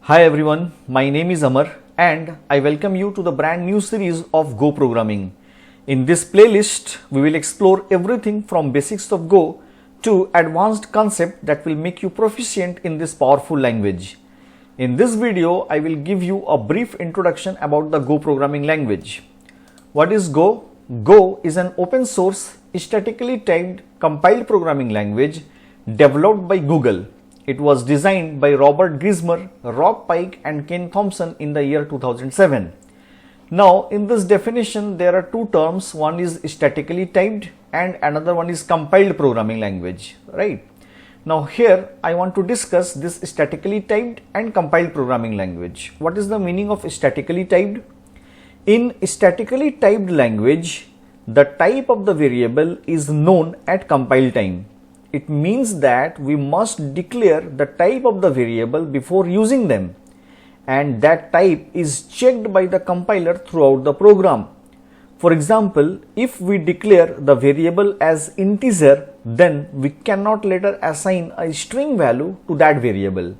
Hi everyone, my name is Amar and I welcome you to the brand new series of Go programming. In this playlist, we will explore everything from basics of Go to advanced concepts that will make you proficient in this powerful language. In this video, I will give you a brief introduction about the Go programming language. What is Go? Go is an open source, statically typed, compiled programming language developed by Google. It was designed by Robert Grismer, Rob Pike and Ken Thompson in the year 2007. Now, in this definition, there are two terms. One is statically typed and another one is compiled programming language, right? Now, here I want to discuss this statically typed and compiled programming language. What is the meaning of statically typed? In statically typed language, the type of the variable is known at compile time. It means that we must declare the type of the variable before using them, and that type is checked by the compiler throughout the program. For example, if we declare the variable as integer, then we cannot later assign a string value to that variable.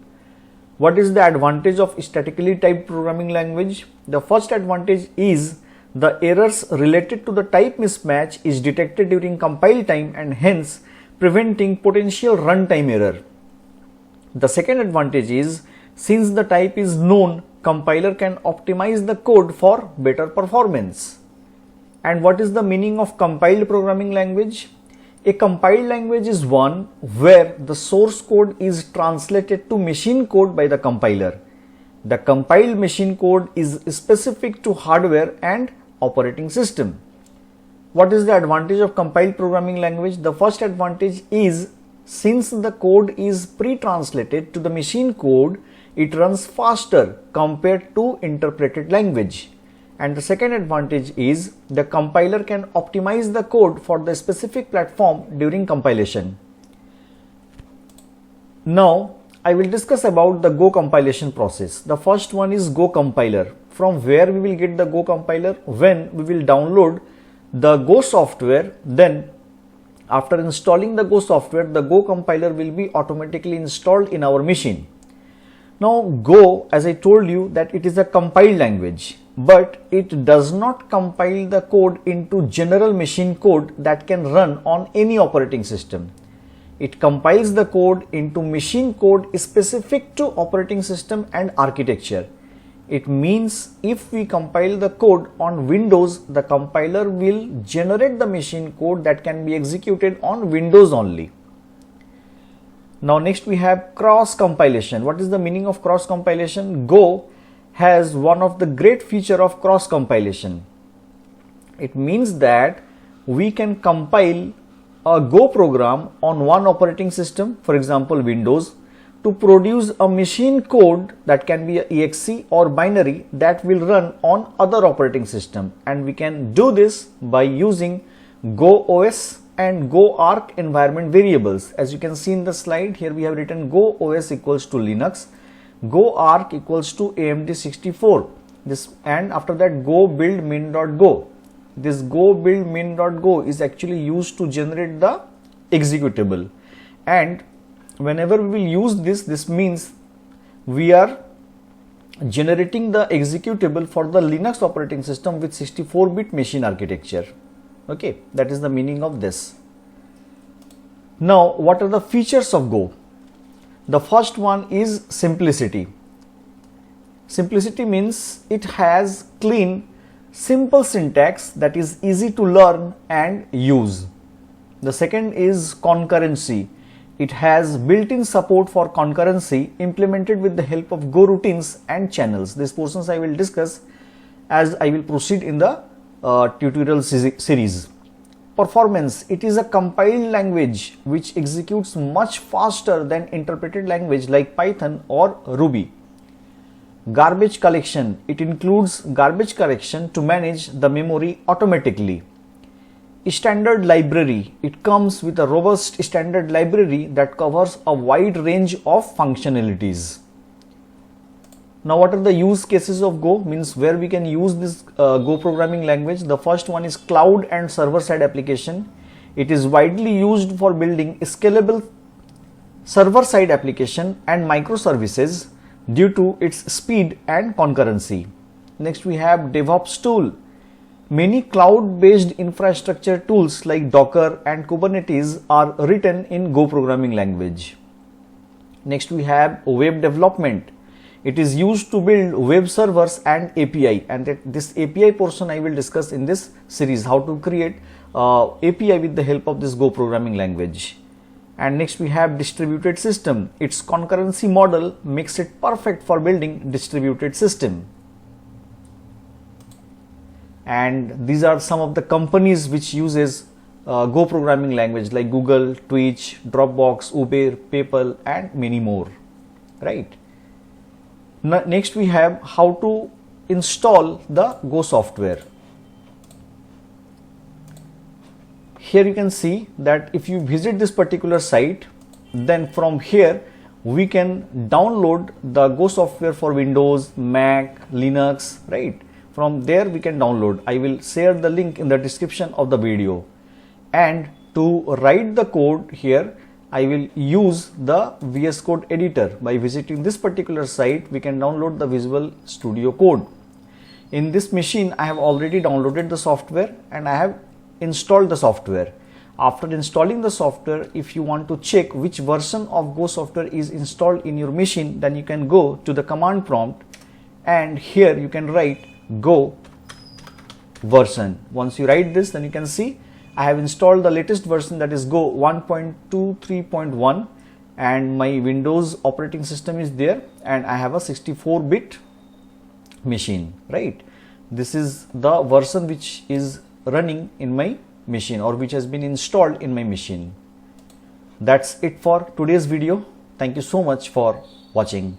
What is the advantage of statically typed programming language? The first advantage is the errors related to the type mismatch is detected during compile time and hence preventing potential runtime error. The second advantage is, since the type is known, compiler can optimize the code for better performance. And what is the meaning of compiled programming language? A compiled language is one where the source code is translated to machine code by the compiler. The compiled machine code is specific to hardware and operating system. What is the advantage of compiled programming language? The first advantage is, since the code is pre-translated to the machine code, it runs faster compared to interpreted language. And the second advantage is, the compiler can optimize the code for the specific platform during compilation. Now, I will discuss about the Go compilation process. The first one is Go compiler. From where we will get the Go compiler? When we will download the Go software, then after installing the Go software, the Go compiler will be automatically installed in our machine. Now, Go, as I told you, that it is a compiled language, but it does not compile the code into general machine code that can run on any operating system. It compiles the code into machine code specific to operating system and architecture. It means if we compile the code on Windows, the compiler will generate the machine code that can be executed on Windows only. Now next we have cross compilation. What is the meaning of cross compilation? Go has one of the great feature of cross compilation. It means that we can compile a Go program on one operating system, for example Windows, to produce a machine code that can be a exe or binary that will run on other operating system, and we can do this by using Go OS and Go Arc environment variables. As you can see in the slide, here we have written Go OS equals to Linux, Go Arc equals to AMD 64, and after that Go build min.go. This Go build min.go is actually used to generate the executable, and whenever we will use this means we are generating the executable for the Linux operating system with 64-bit machine architecture. Okay, that is the meaning of this. Now, what are the features of Go? The first one is simplicity. Simplicity means it has clean, simple syntax that is easy to learn and use. The second is concurrency. It has built-in support for concurrency implemented with the help of Go routines and channels. These portions I will discuss as I will proceed in the tutorial series. Performance. It is a compiled language which executes much faster than interpreted language like Python or Ruby. Garbage collection. It includes garbage collection to manage the memory automatically. Standard library. It comes with a robust standard library that covers a wide range of functionalities. Now, what are the use cases of Go? Means where we can use this Go programming language. The first one is cloud and server-side application. It is widely used for building scalable server-side application and microservices due to its speed and concurrency. Next we have DevOps tool. Many cloud-based infrastructure tools like Docker and Kubernetes are written in Go programming language. Next we have web development. It is used to build web servers and API, and this API portion I will discuss in this series, how to create API with the help of this Go programming language. And next we have distributed system. Its concurrency model makes it perfect for building distributed system. And these are some of the companies which uses Go programming language like Google, Twitch, Dropbox, Uber, PayPal and many more, right? Next we have how to install the Go software. Here you can see that if you visit this particular site, then from here we can download the Go software for Windows, Mac, Linux, right? From there we can download. I will share the link in the description of the video. And to write the code here, I will use the VS Code editor. By visiting this particular site, we can download the Visual Studio Code. In this machine, I have already downloaded the software and I have installed the software. After installing the software, if you want to check which version of Go software is installed in your machine, then you can go to the command prompt and here you can write Go version. Once you write this, then you can see I have installed the latest version, that is Go 1.23.1, and my Windows operating system is there and I have a 64-bit machine, right? This is the version which is running in my machine or which has been installed in my machine. That's it for today's video. Thank you so much for watching.